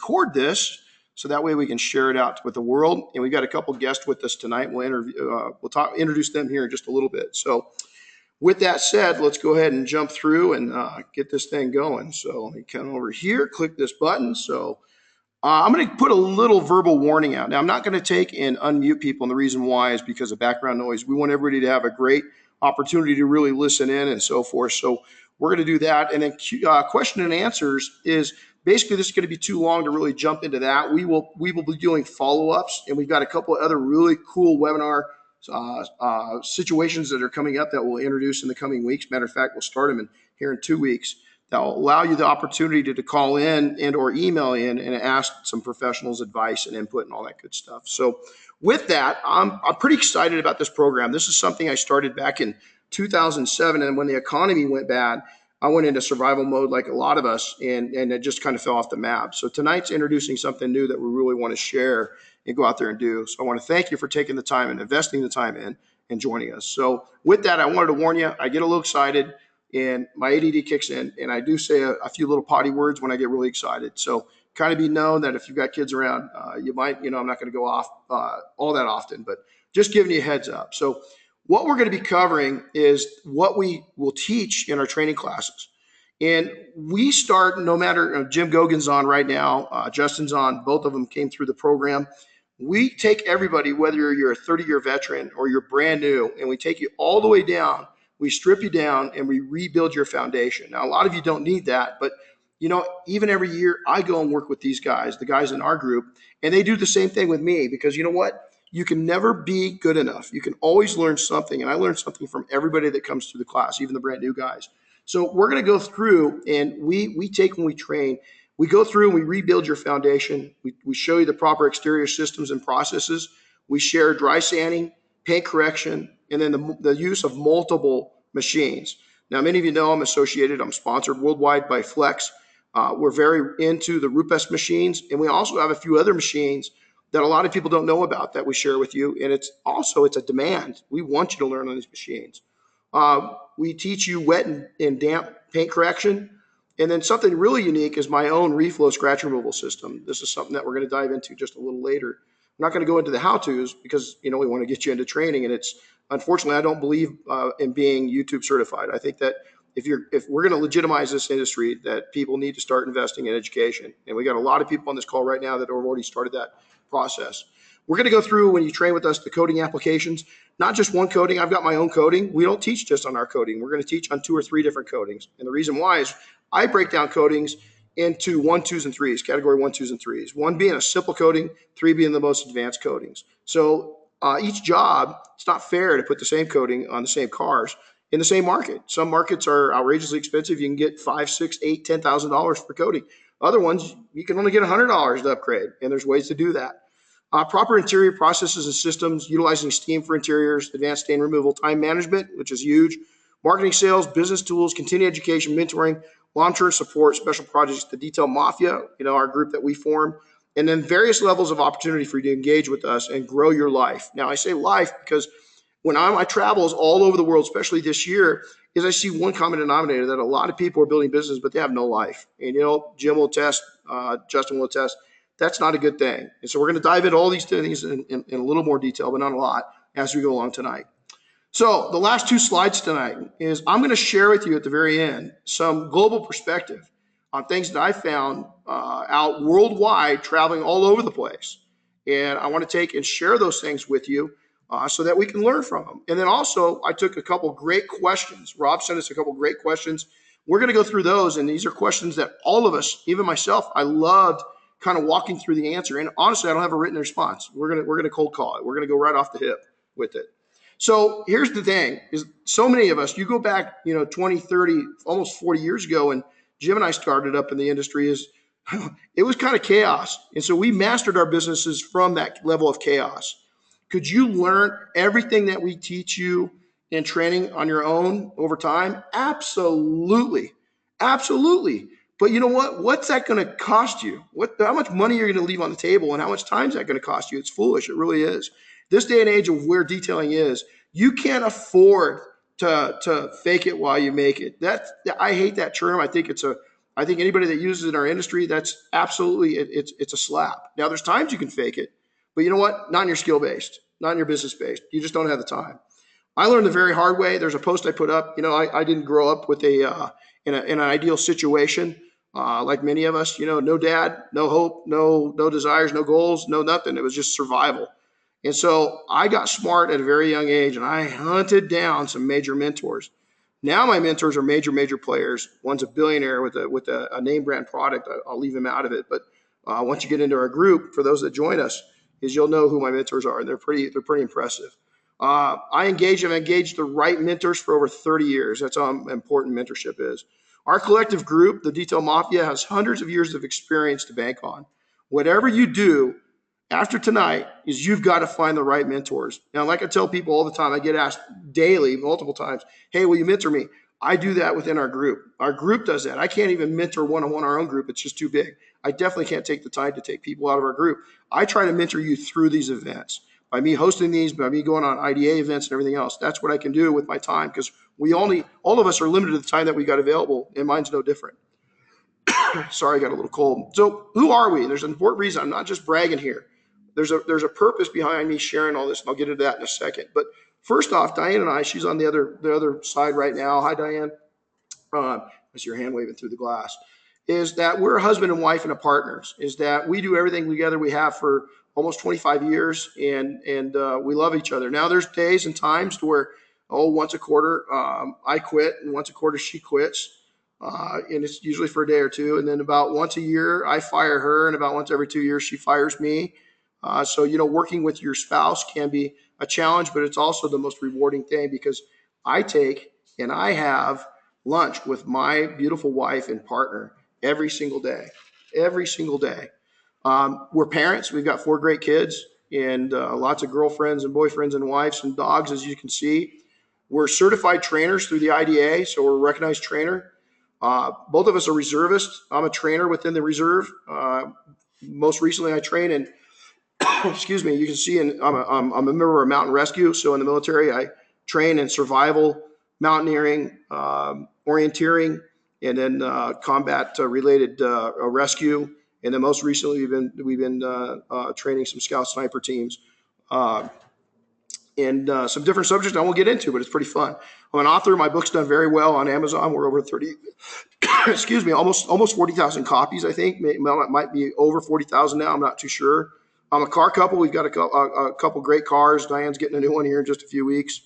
record this so that way we can share it out with the world. And we've got a couple guests with us tonight. We'll introduce them here in just a little bit. So with that said, let's go ahead and jump through and get this thing going. So let me come over here, click this button. So I'm going to put a little verbal warning out. Now, I'm not going to take and unmute people, and the reason why is because of background noise. We want everybody to have a great opportunity to really listen in and so forth. So we're going to do that. And then question and answers is basically this is going to be too long to really jump into that. We will be doing follow-ups, and we've got a couple of other really cool webinar situations that are coming up that we'll introduce in the coming weeks. Matter of fact, we'll start them here in 2 weeks. That will allow you the opportunity to call in and or email in and ask some professionals advice and input and all that good stuff. So with that, I'm pretty excited about this program. This is something I started back in 2007, and when the economy went bad, I went into survival mode like a lot of us, and it just kind of fell off the map. So tonight's introducing something new that we really want to share and go out there and do. So I want to thank you for taking the time and investing the time in and joining us. So with that, I wanted to warn you, I get a little excited and my ADD kicks in, and I do say a few little potty words when I get really excited. So kind of be known that if you've got kids around, you might, I'm not going to go off all that often, but just giving you a heads up. So what we're going to be covering is what we will teach in our training classes. And we start, no matter, Jim Gogan's on right now, Justin's on, both of them came through the program. We take everybody, whether you're a 30-year veteran or you're brand new, and we take you all the way down. We strip you down and we rebuild your foundation. Now, a lot of you don't need that, but even every year I go and work with these guys, the guys in our group, and they do the same thing with me because you know what? You can never be good enough. You can always learn something, and I learn something from everybody that comes through the class, even the brand new guys. So we're going to go through, and we take when we train, we go through and we rebuild your foundation. We show you the proper exterior systems and processes. We share dry sanding, paint correction, and then the use of multiple machines. Now, many of you know I'm sponsored worldwide by Flex. We're very into the Rupes machines, and we also have a few other machines that a lot of people don't know about that we share with you, and it's a demand. We want you to learn on these machines. We teach you wet and damp paint correction, and then something really unique is my own reflow scratch removal system. This is something that we're going to dive into just a little later. I'm not going to go into the how-tos because we want to get you into training, and it's unfortunately I don't believe in being YouTube certified. I think that if we're going to legitimize this industry, that people need to start investing in education, and we got a lot of people on this call right now that have already started that process. We're going to go through, when you train with us, the coding applications, not just one coding. I've got my own coding. We don't teach just on our coding. We're going to teach on 2 or 3 different codings, and the reason why is I break down codings into 1, 2s, and 3s, category 1, 2s, and 3s. 1 being a simple coding, 3 being the most advanced codings. So each job, it's not fair to put the same coding on the same cars in the same market. Some markets are outrageously expensive. You can get $5,000, $6,000, $8,000, $10,000 for coding. Other ones, you can only get $100 to upgrade, and there's ways to do that. Proper interior processes and systems, utilizing steam for interiors, advanced stain removal, time management, which is huge, marketing, sales, business tools, continuing education, mentoring, long-term support, special projects, the Detail Mafia, our group that we formed, and then various levels of opportunity for you to engage with us and grow your life. Now, I say life because when my travels all over the world, especially this year, is I see one common denominator that a lot of people are building business, but they have no life. And, Jim will attest, Justin will attest, that's not a good thing. And so we're going to dive into all these things in a little more detail, but not a lot, as we go along tonight. So the last 2 slides tonight is I'm going to share with you at the very end some global perspective on things that I found out worldwide, traveling all over the place. And I want to take and share those things with you so that we can learn from them. And then also, I took a couple great questions. Rob sent us a couple great questions. We're going to go through those, and these are questions that all of us, even myself, I loved kind of walking through the answer. And honestly, I don't have a written response. We're going to cold call it. We're going to go right off the hip with it. So here's the thing, is so many of us, you go back, 20, 30, almost 40 years ago, and Jim and I started up in the industry, it was kind of chaos. And so we mastered our businesses from that level of chaos. Could you learn everything that we teach you in training on your own over time? Absolutely. Absolutely. But you know what? What's that going to cost you? How much money you're going to leave on the table, and how much time is that going to cost you? It's foolish. It really is. This day and age of where detailing is, you can't afford to fake it while you make it. I hate that term. I think I think anybody that uses it in our industry, that's absolutely, it's a slap. Now there's times you can fake it, but you know what? Not in your skill based, not in your business based. You just don't have the time. I learned the very hard way. There's a post I put up. I didn't grow up with in an ideal situation, like many of us. No dad, no hope, no desires, no goals, no nothing. It was just survival. And so I got smart at a very young age, and I hunted down some major mentors. Now my mentors are major players. One's a billionaire with a name brand product. I'll leave him out of it, but once you get into our group, for those that join us, is you'll know who my mentors are, and they're pretty impressive. I've engaged the right mentors for over 30 years. That's how important mentorship is. Our collective group, the Detail Mafia, has hundreds of years of experience to bank on. Whatever you do after tonight is you've got to find the right mentors. Now, like I tell people all the time, I get asked daily, multiple times, hey, will you mentor me? I do that within our group. Our group does that. I can't even mentor one-on-one our own group. It's just too big. I definitely can't take the time to take people out of our group. I try to mentor you through these events. By me hosting these, by me going on IDA events and everything else. That's what I can do with my time, because all of us are limited to the time that we got available, and mine's no different. Sorry, I got a little cold. So who are we? There's an important reason. I'm not just bragging here. There's a purpose behind me sharing all this, and I'll get into that in a second. But first off, Diane and I, she's on the other side right now. Hi, Diane. I see your hand waving through the glass. Is that we're a husband and wife and a partners. Is that we do everything together. We have for almost 25 years, and we love each other. Now there's days and times to where, once a quarter I quit, and once a quarter she quits, and it's usually for a day or two. And then about once a year I fire her, and about once every 2 years she fires me. So working with your spouse can be a challenge, but it's also the most rewarding thing, because I take and I have lunch with my beautiful wife and partner every single day. We're parents. We've got 4 great kids, and lots of girlfriends and boyfriends and wives and dogs, as you can see. We're certified trainers through the IDA, so we're a recognized trainer. Both of us are reservists. I'm a trainer within the reserve. Most recently, I train in, excuse me, you can see I'm a member of Mountain Rescue. So in the military, I train in survival, mountaineering, orienteering, and then combat related rescue. And then most recently, we've been training some scout sniper teams, and some different subjects I won't get into, but it's pretty fun. I'm an author. My book's done very well on Amazon. We're over 30, excuse me, almost 40,000 copies, I think. It might be over 40,000 now. I'm not too sure. I'm a car couple. We've got a couple great cars. Diane's getting a new one here in just a few weeks.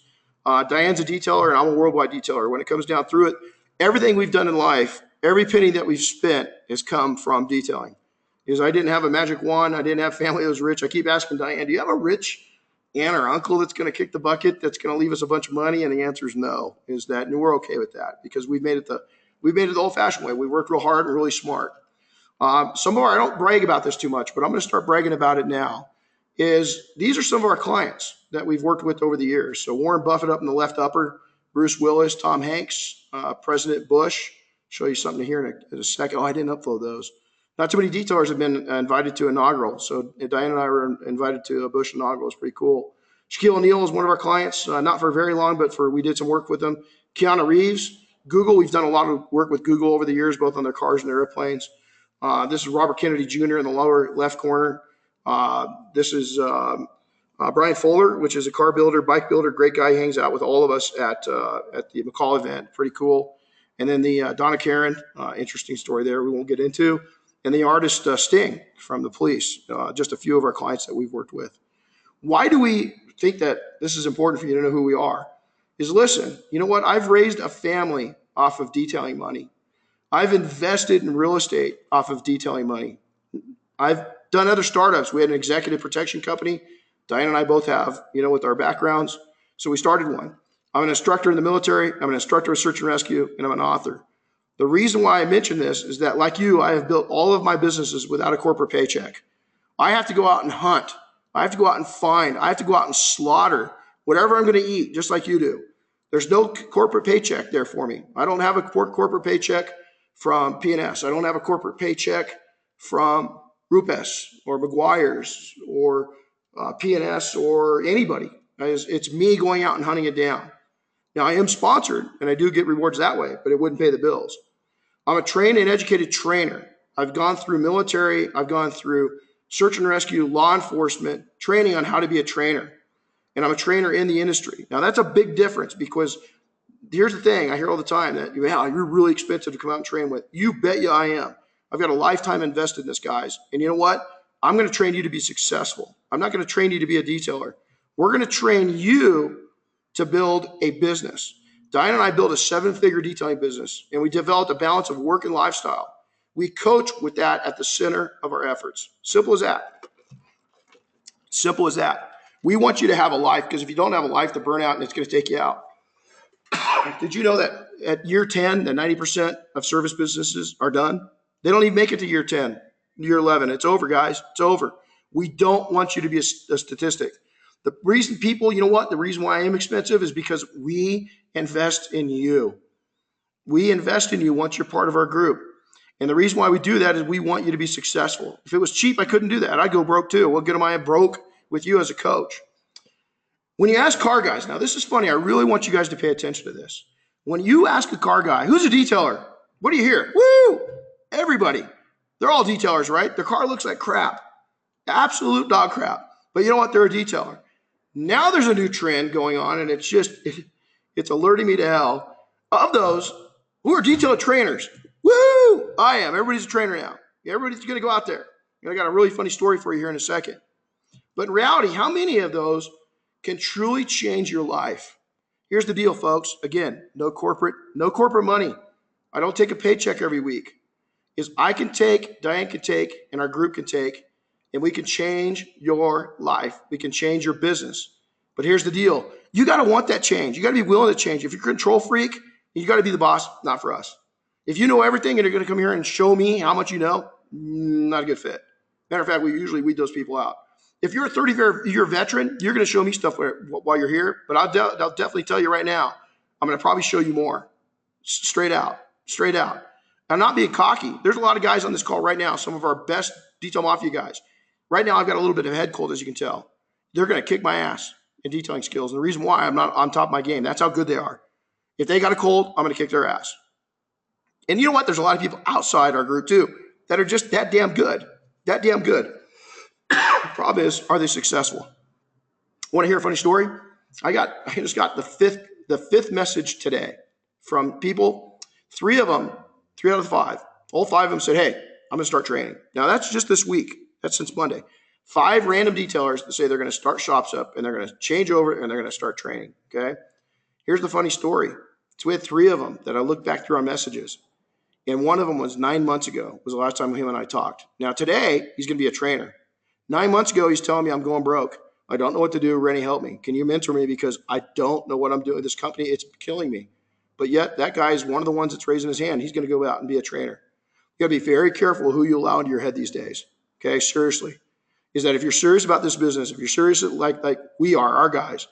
Diane's a detailer, and I'm a worldwide detailer. When it comes down through it, everything we've done in life, every penny that we've spent has come from detailing. Because I didn't have a magic wand. I didn't have family that was rich. I keep asking Diane, do you have a rich aunt or uncle that's going to kick the bucket, that's going to leave us a bunch of money? And the answer is no. And we're okay with that, because we've made it the old-fashioned way. We worked real hard and really smart. I don't brag about this too much, but I'm going to start bragging about it now. These are some of our clients that we've worked with over the years. So Warren Buffett up in the left upper, Bruce Willis, Tom Hanks, President Bush. Show you something here in a second. Oh, I didn't upload those. Not too many detailers have been invited to inaugural. So Diane and I were invited to a Bush inaugural. It's pretty cool. Shaquille O'Neal is one of our clients, not for very long, but we did some work with them. Keanu Reeves, Google. We've done a lot of work with Google over the years, both on their cars and their airplanes. This is Robert Kennedy Jr. in the lower left corner. This is Brian Fuller, which is a car builder, bike builder, great guy. He hangs out with all of us at the McCall event. Pretty cool. And then the Donna Karen, interesting story there we won't get into. And the artist Sting from the Police, just a few of our clients that we've worked with. Why do we think that this is important for you to know who we are? Listen, you know what? I've raised a family off of detailing money. I've invested in real estate off of detailing money. I've done other startups. We had an executive protection company. Diane and I both have, with our backgrounds. So we started one. I'm an instructor in the military. I'm an instructor of search and rescue, and I'm an author. The reason why I mention this is that, like you, I have built all of my businesses without a corporate paycheck. I have to go out and hunt. I have to go out and find. I have to go out and slaughter whatever I'm going to eat, just like you do. There's no corporate paycheck there for me. I don't have a corporate paycheck from P&S. I don't have a corporate paycheck from Rupes or McGuire's or P&S or anybody. It's me going out and hunting it down. Now, I am sponsored, and I do get rewards that way, but it wouldn't pay the bills. I'm a trained and educated trainer. I've gone through military, I've gone through search and rescue, law enforcement, training on how to be a trainer. And I'm a trainer in the industry. Now that's a big difference because here's the thing. I hear all the time that, yeah, you're really expensive to come out and train with. You bet you I am. I've got a lifetime invested in this, guys. And you know what? I'm going to train you to be successful. I'm not going to train you to be a detailer. We're going to train you to build a business. Diane and I built a 7-figure detailing business, and we developed a balance of work and lifestyle. We coach with that at the center of our efforts. Simple as that. Simple as that. We want you to have a life, because if you don't have a life, the burnout, and it's going to take you out. Did you know that at year 10, that 90% of service businesses are done? They don't even make it to year 10, year 11. It's over, guys. It's over. We don't want you to be a statistic. The reason people, you know what? The reason why I am expensive is because we invest in you. We invest in you once you're part of our group. And the reason why we do that is we want you to be successful. If it was cheap, I couldn't do that. I'd go broke too. What good am I broke with you as a coach? When you ask car guys, now this is funny. I really want you guys to pay attention to this. When you ask a car guy, who's a detailer? What do you hear? Woo! Everybody. They're all detailers, right? Their car looks like crap. Absolute dog crap. But you know what? They're a detailer. Now there's a new trend going on, and it's alerting me to hell. Of those, who are detailer trainers? Woo! I am. Everybody's a trainer now. Everybody's going to go out there. I got a really funny story for you here in a second. But in reality, how many of those can truly change your life? Here's the deal, folks. Again, no corporate money. I don't take a paycheck every week. I can take, Diane can take, and our group can take, and we can change your life. We can change your business. But here's the deal. You got to want that change. You got to be willing to change. If you're a control freak, you got to be the boss, not for us. If you know everything and you're going to come here and show me how much you know, not a good fit. Matter of fact, we usually weed those people out. If you're a 30-year veteran, you're going to show me stuff while you're here, but I'll definitely tell you right now, I'm going to probably show you more. Straight out. I'm not being cocky. There's a lot of guys on this call right now, some of our best Detail Mafia guys. Right now, I've got a little bit of a head cold, as you can tell. They're going to kick my ass in detailing skills. And the reason why, I'm not on top of my game. That's how good they are. If they got a cold, I'm going to kick their ass. And you know what? There's a lot of people outside our group, too, that are just that damn good. That damn good. The problem is, are they successful? Want to hear a funny story? I just got the fifth message today from people. 3 out of the 5. All 5 of them said, hey, I'm going to start training. Now, that's just this week. That's since Monday. 5 random detailers that say they're going to start shops up and they're going to change over and they're going to start training. Okay. Here's the funny story. So we had 3 of them that I looked back through our messages. And one of them was 9 months ago, was the last time him and I talked. Now, today, he's going to be a trainer. 9 months ago, he's telling me I'm going broke. I don't know what to do. Renny, help me. Can you mentor me? Because I don't know what I'm doing. This company, it's killing me. But yet, that guy is one of the ones that's raising his hand. He's going to go out and be a trainer. You got to be very careful who you allow into your head these days. Okay, seriously. Is that if you're serious about this business, if you're serious like we are, our guys,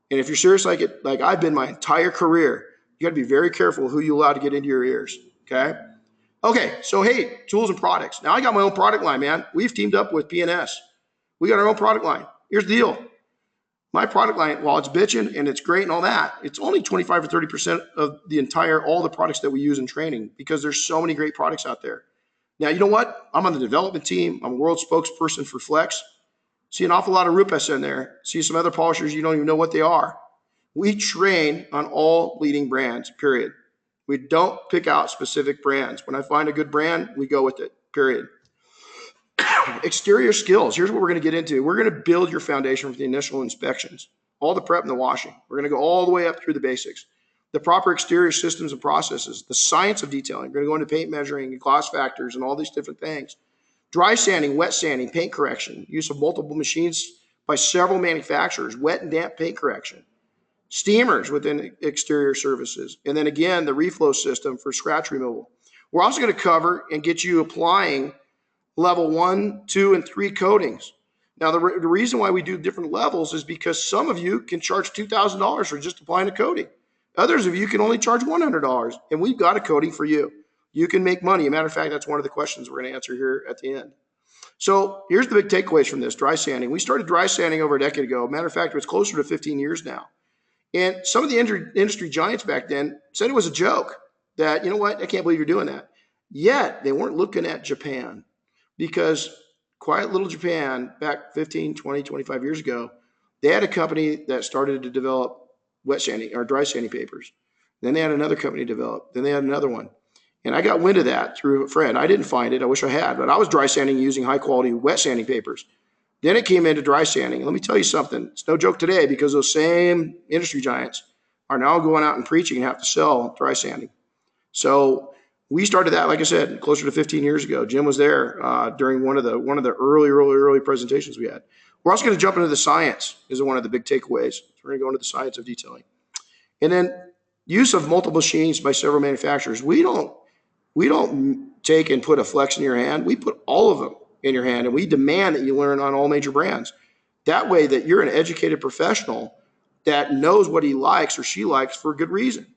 and if you're serious like I've been my entire career, you got to be very careful who you allow to get into your ears. Okay. Okay. So, hey, tools and products. Now I got my own product line, man. We've teamed up with PNS. We got our own product line. Here's the deal. My product line, while it's bitching and it's great and all that, it's only 25 or 30% of all the products that we use in training because there's so many great products out there. Now, you know what? I'm on the development team. I'm a world spokesperson for Flex. See an awful lot of Rupesh in there. See some other polishers, you don't even know what they are. We train on all leading brands, period. We don't pick out specific brands. When I find a good brand, we go with it, period. Exterior skills. Here's what we're going to get into. We're going to build your foundation with the initial inspections, all the prep and the washing. We're going to go all the way up through the basics. The proper exterior systems and processes, the science of detailing. We're going to go into paint measuring and gloss factors and all these different things. Dry sanding, wet sanding, paint correction, use of multiple machines by several manufacturers, wet and damp paint correction, steamers within exterior services, and then again, the reflow system for scratch removal. We're also going to cover and get you applying level 1, 2, and 3 coatings. Now, the reason why we do different levels is because some of you can charge $2,000 for just applying a coating. Others of you can only charge $100, and we've got a coating for you. You can make money. As a matter of fact, that's one of the questions we're going to answer here at the end. So here's the big takeaways from this, dry sanding. We started dry sanding over a decade ago. As a matter of fact, it was closer to 15 years now. And some of the industry giants back then said it was a joke. that, you know what, I can't believe you're doing that. Yet they weren't looking at Japan, because quiet little Japan back 15, 20, 25 years ago, they had a company that started to develop wet sanding or dry sanding papers. Then they had another company develop. Then they had another one. And I got wind of that through a friend. I didn't find it. I wish I had, but I was dry sanding using high quality wet sanding papers. Then it came into dry sanding. And let me tell you something. It's no joke today, because those same industry giants are now going out and preaching and have to sell dry sanding. So we started that, like I said, closer to 15 years ago. Jim was there during one of the early presentations we had. We're also going to jump into the science, is one of the big takeaways. We're going to go into the science of detailing. And then use of multiple machines by several manufacturers. We don't take and put a flex in your hand. We put all of them in your hand, and we demand that you learn on all major brands. That way that you're an educated professional that knows what he likes or she likes for a good reason.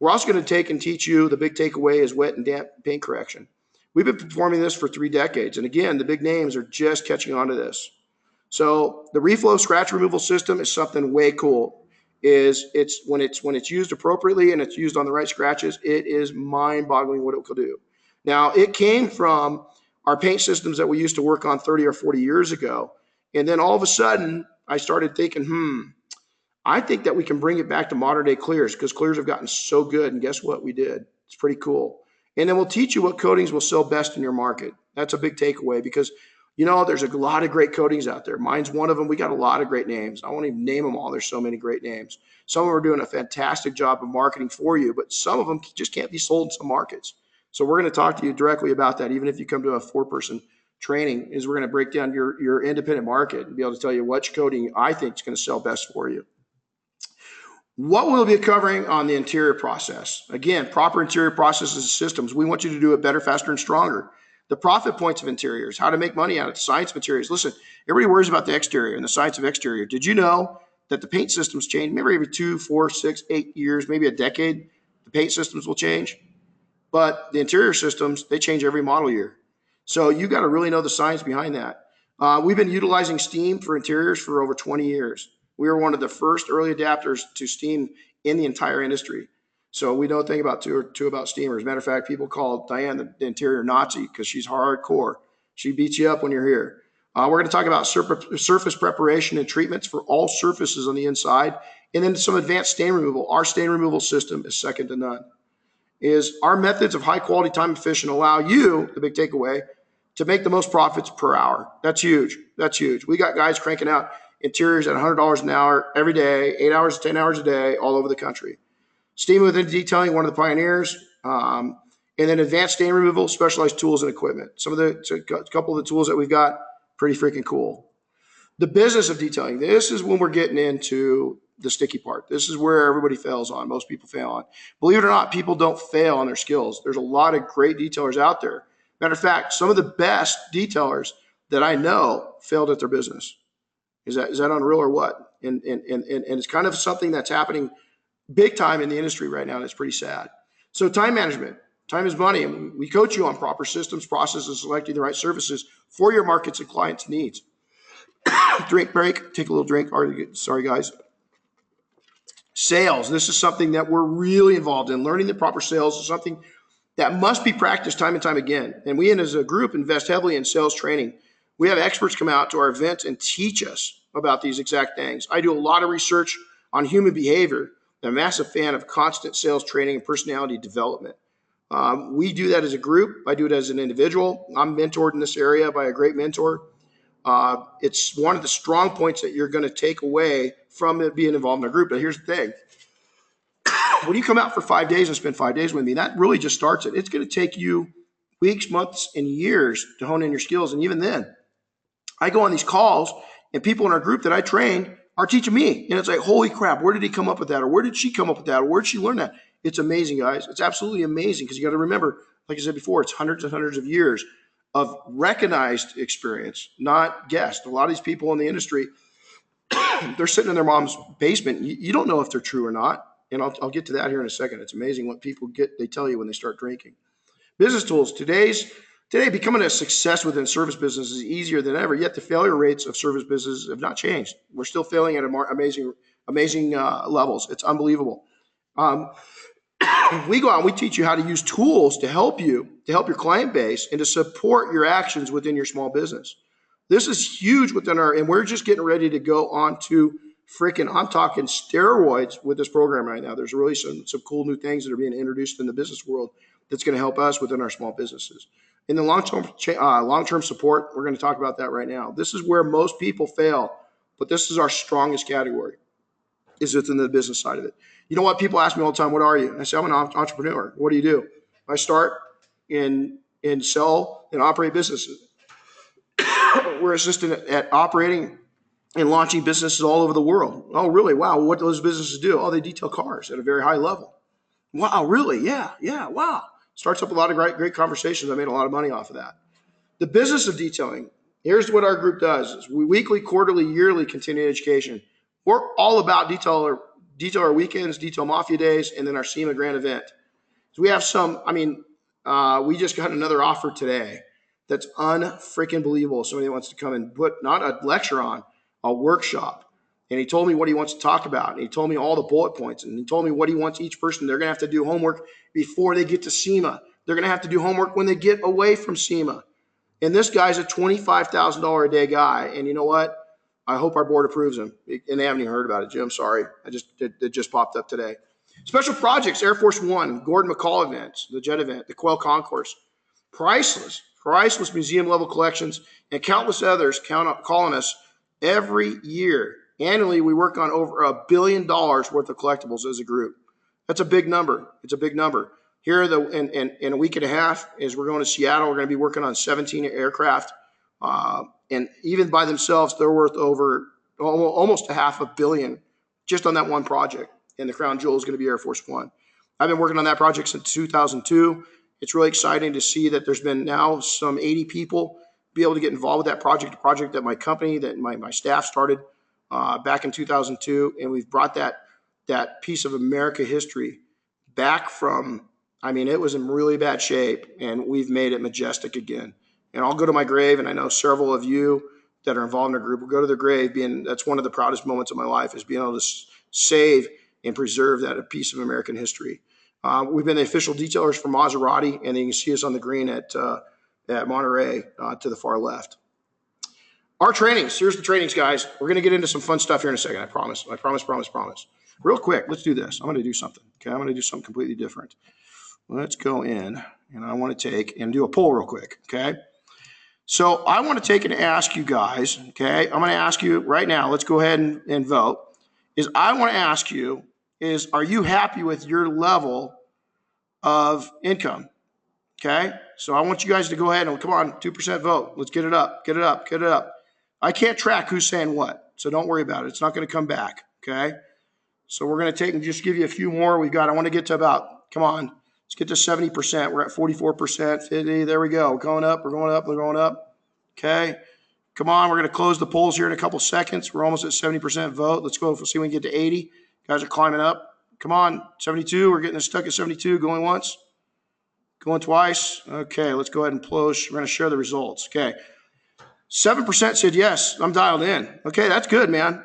We're also going to take and teach you, the big takeaway is wet and damp paint correction. We've been performing this for 3 decades. And again, the big names are just catching on to this. So the reflow scratch removal system is something way cool. It's when it's used appropriately and it's used on the right scratches, it is mind-boggling what it will do. Now, it came from our paint systems that we used to work on 30 or 40 years ago. And then all of a sudden, I started thinking, I think that we can bring it back to modern day clears, because clears have gotten so good. And guess what we did? It's pretty cool. And then we'll teach you what coatings will sell best in your market. That's a big takeaway, because there's a lot of great coatings out there. Mine's one of them. We got a lot of great names. I won't even name them all. There's so many great names. Some of them are doing a fantastic job of marketing for you, but some of them just can't be sold in some markets. So we're going to talk to you directly about that. Even if you come to a 4-person training, we're going to break down your independent market and be able to tell you which coating I think is going to sell best for you. What we'll be covering on the interior process. Again, proper interior processes and systems. We want you to do it better, faster, and stronger. The profit points of interiors, how to make money out of it, science materials. Listen, everybody worries about the exterior and the science of exterior. Did you know that the paint systems change? Maybe every 2, 4, 6, 8 years, maybe a decade, the paint systems will change. But the interior systems, they change every model year. So you got to really know the science behind that. We've been utilizing steam for interiors for over 20 years. We were one of the first early adapters to steam in the entire industry. So we know a thing about about steamers. Matter of fact, people call Diane the interior Nazi, because she's hardcore. She beats you up when you're here. We're going to talk about surface preparation and treatments for all surfaces on the inside, and then some advanced stain removal. Our stain removal system is second to none. Our methods of high quality, time efficient, allow you, the big takeaway, to make the most profits per hour. That's huge. That's huge. We got guys cranking out interiors at $100 an hour every day, 8 hours, 10 hours a day, all over the country. Steam within detailing, one of the pioneers, and then advanced stain removal, specialized tools and equipment. A couple of the tools that we've got, pretty freaking cool. The business of detailing. This is when we're getting into the sticky part. This is where everybody fails on. Most people fail on. Believe it or not, people don't fail on their skills. There's a lot of great detailers out there. Matter of fact, some of the best detailers that I know failed at their business. Is that unreal or what? And it's kind of something that's happening big time in the industry right now, and it's pretty sad. So time management. Time is money, and we coach you on proper systems, processes, selecting the right services for your markets and clients' needs. Drink break. Take a little drink. Sorry, guys. Sales. This is something that we're really involved in. Learning the proper sales is something that must be practiced time and time again. And we, as a group, invest heavily in sales training. We have experts come out to our events and teach us about these exact things. I do a lot of research on human behavior. I'm a massive fan of constant sales training and personality development. We do that as a group. I do it as an individual. I'm mentored in this area by a great mentor. It's one of the strong points that you're going to take away from it being involved in a group. But here's the thing. When you come out for 5 days and spend 5 days with me, that really just starts it. It's going to take you weeks, months, and years to hone in your skills. And even then, I go on these calls, and people in our group that I train are teaching me. And it's like, holy crap, where did he come up with that? Or where did she come up with that? Or where did she learn that? It's amazing, guys. It's absolutely amazing, because you got to remember, like I said before, it's hundreds and hundreds of years of recognized experience, not guessed. A lot of these people in the industry, they're sitting in their mom's basement. You don't know if they're true or not. And I'll get to that here in a second. It's amazing what people they tell you when they start drinking. Business tools. Today, becoming a success within service business is easier than ever, yet the failure rates of service businesses have not changed. We're still failing at amazing levels. It's unbelievable. we go out and we teach you how to use tools to help you, to help your client base and to support your actions within your small business. This is huge within and we're just getting ready to go on to I'm talking steroids with this program right now. There's really some cool new things that are being introduced in the business world that's going to help us within our small businesses. In the long-term support, we're going to talk about that right now. This is where most people fail, but this is our strongest category, is within the business side of it. You know what? People ask me all the time, what are you? And I say, I'm an entrepreneur. What do you do? I start and sell and operate businesses. We're assistant at operating and launching businesses all over the world. Oh, really? Wow. What do those businesses do? Oh, they detail cars at a very high level. Wow, really? Yeah, wow. Starts up a lot of great conversations. I made a lot of money off of that. The business of detailing, here's what our group does. Is we weekly, quarterly, yearly continuing education. We're all about detail our weekends, detail mafia days, and then our SEMA Grand event. So we have we just got another offer today that's unfreaking believable. Somebody wants to come and put not a lecture on, a workshop. And he told me what he wants to talk about. And he told me all the bullet points. And he told me what he wants each person. They're going to have to do homework before they get to SEMA. They're going to have to do homework when they get away from SEMA. And this guy's a $25,000 a day guy. And you know what? I hope our board approves him. And they haven't even heard about it, Jim. Sorry. It just popped up today. Special projects, Air Force One, Gordon McCall events, the jet event, the Quail Concourse. Priceless museum level collections, and countless others calling us every year. Annually, we work on over $1 billion worth of collectibles as a group. That's a big number. It's a big number. Here, in a week and a half, as we're going to Seattle, we're going to be working on 17 aircraft. And even by themselves, they're worth over almost $500 million just on that one project. And the crown jewel is going to be Air Force One. I've been working on that project since 2002. It's really exciting to see that there's been now some 80 people be able to get involved with that project, a project that my company, that my staff started back in 2002. And we've brought that piece of America history back from, it was in really bad shape, and we've made it majestic again. And I'll go to my grave, and I know several of you that are involved in our group will go to their grave that's one of the proudest moments of my life, is being able to save and preserve that piece of American history. We've been the official detailers for Maserati, and then you can see us on the green at Monterey to the far left. Our trainings, here's the trainings, guys. We're going to get into some fun stuff here in a second, I promise. Real quick, let's do this. I'm going to do something, okay? I'm going to do something completely different. Let's go in, and I want to take and do a poll real quick, okay? So I want to take and ask you guys, okay? I'm going to ask you right now, let's go ahead and vote. I want to ask you, are you happy with your level of income? Okay. So I want you guys to go ahead and come on, 2% vote. Let's get it up. I can't track who's saying what, so don't worry about it. It's not going to come back. Okay. So we're going to take and just give you a few more. I want to get to let's get to 70%. We're at 44%, 50. There we go. We're going up. Okay. Come on. We're going to close the polls here in a couple seconds. We're almost at 70% vote. Let's go. See if we can get to 80. Guys are climbing up. Come on, 72. We're getting stuck at 72. Going once, going twice. Okay, let's go ahead and close. We're going to share the results. Okay, 7% said yes. I'm dialed in. Okay, that's good, man.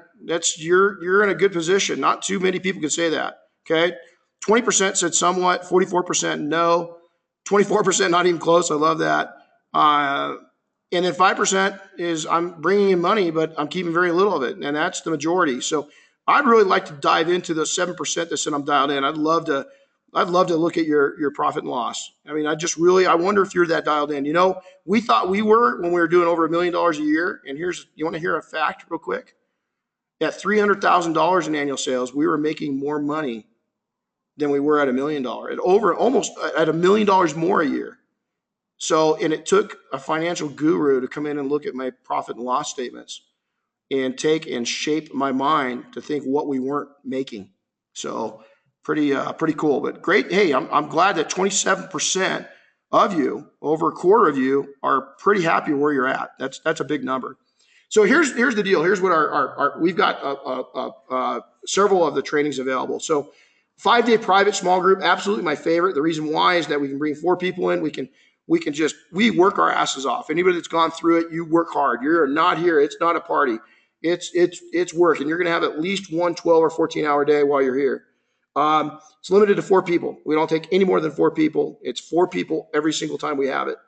You're in a good position. Not too many people can say that. Okay, 20% said somewhat. 44% no. 24% not even close. I love that. And then 5% is I'm bringing in money, but I'm keeping very little of it, and that's the majority. So I'd really like to dive into the 7% that said I'm dialed in. I'd love to look at your profit and loss. I wonder if you're that dialed in. We thought we were when we were doing over $1 million a year. And you want to hear a fact real quick? At $300,000 in annual sales, we were making more money than we were at $1 million, almost at $1 million more a year. So, and it took a financial guru to come in and look at my profit and loss statements and take and shape my mind to think what we weren't making. So pretty cool, but great. Hey, I'm glad that 27% of you, over a quarter of you, are pretty happy where you're at. That's a big number. So here's the deal. Here's what we've got several of the trainings available. So 5-day private small group, absolutely my favorite. The reason why is that we can bring 4 people in. We work our asses off. Anybody that's gone through it, you work hard. You're not here. It's not a party. It's work, and you're going to have at least one 12 or 14-hour day while you're here. It's limited to 4 people. We don't take any more than 4 people. It's 4 people every single time we have it.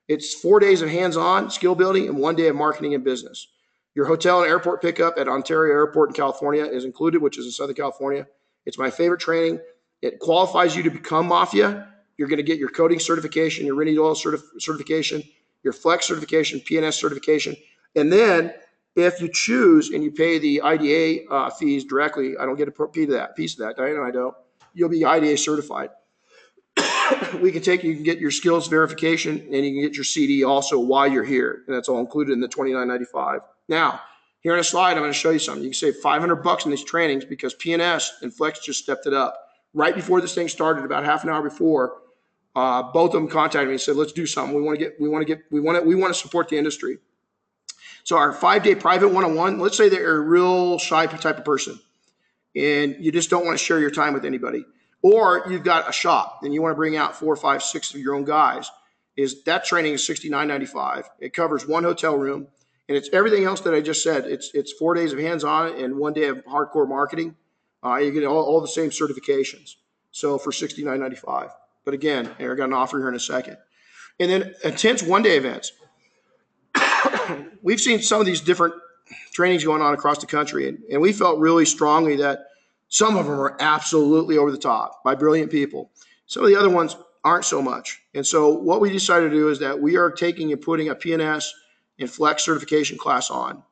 It's 4 days of hands-on skill building and 1 day of marketing and business. Your hotel and airport pickup at Ontario Airport in California is included, which is in Southern California. It's my favorite training. It qualifies you to become Mafia. You're going to get your coding certification, your Renny Doyle certification, your Flex certification, PNS certification. And then if you choose and you pay the IDA fees directly, I don't get a piece of that. Diana, I don't. You'll be IDA certified. You can get your skills verification and you can get your CD also while you're here. And that's all included in the $29.95. Now, here in a slide, I'm going to show you something. You can save $500 in these trainings because PNS and Flex just stepped it up. Right before this thing started, about half an hour before, both of them contacted me and said, let's do something. We want to support the industry. So our 5-day private one-on-one, let's say they're a real shy type of person and you just don't want to share your time with anybody. Or you've got a shop and you want to bring out 4, 5, 6 of your own guys. That training is $69.95. It covers 1 hotel room and it's everything else that I just said. It's 4 days of hands-on and 1 day of hardcore marketing. You get all the same certifications. So for $69.95. But again, I got an offer here in a second. And then intense 1-day events. We've seen some of these different trainings going on across the country, and we felt really strongly that some of them are absolutely over the top by brilliant people. Some of the other ones aren't so much. And so what we decided to do is that we are taking and putting a PNS and Flex certification class on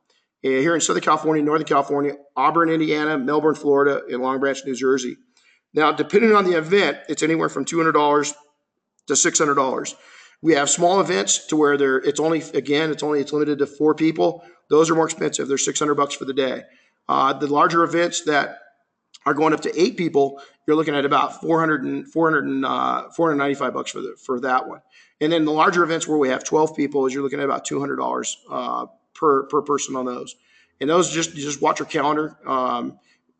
here in Southern California, Northern California, Auburn, Indiana, Melbourne, Florida, and Long Branch, New Jersey. Now, depending on the event, it's anywhere from $200 to $600. We have small events to where it's limited to 4 people. Those are more expensive. They're $600 for the day. The larger events that are going up to 8 people, you're looking at about $495 for that one. And then the larger events where we have 12 people is you're looking at about $200 per person on those. And those you just watch your calendar.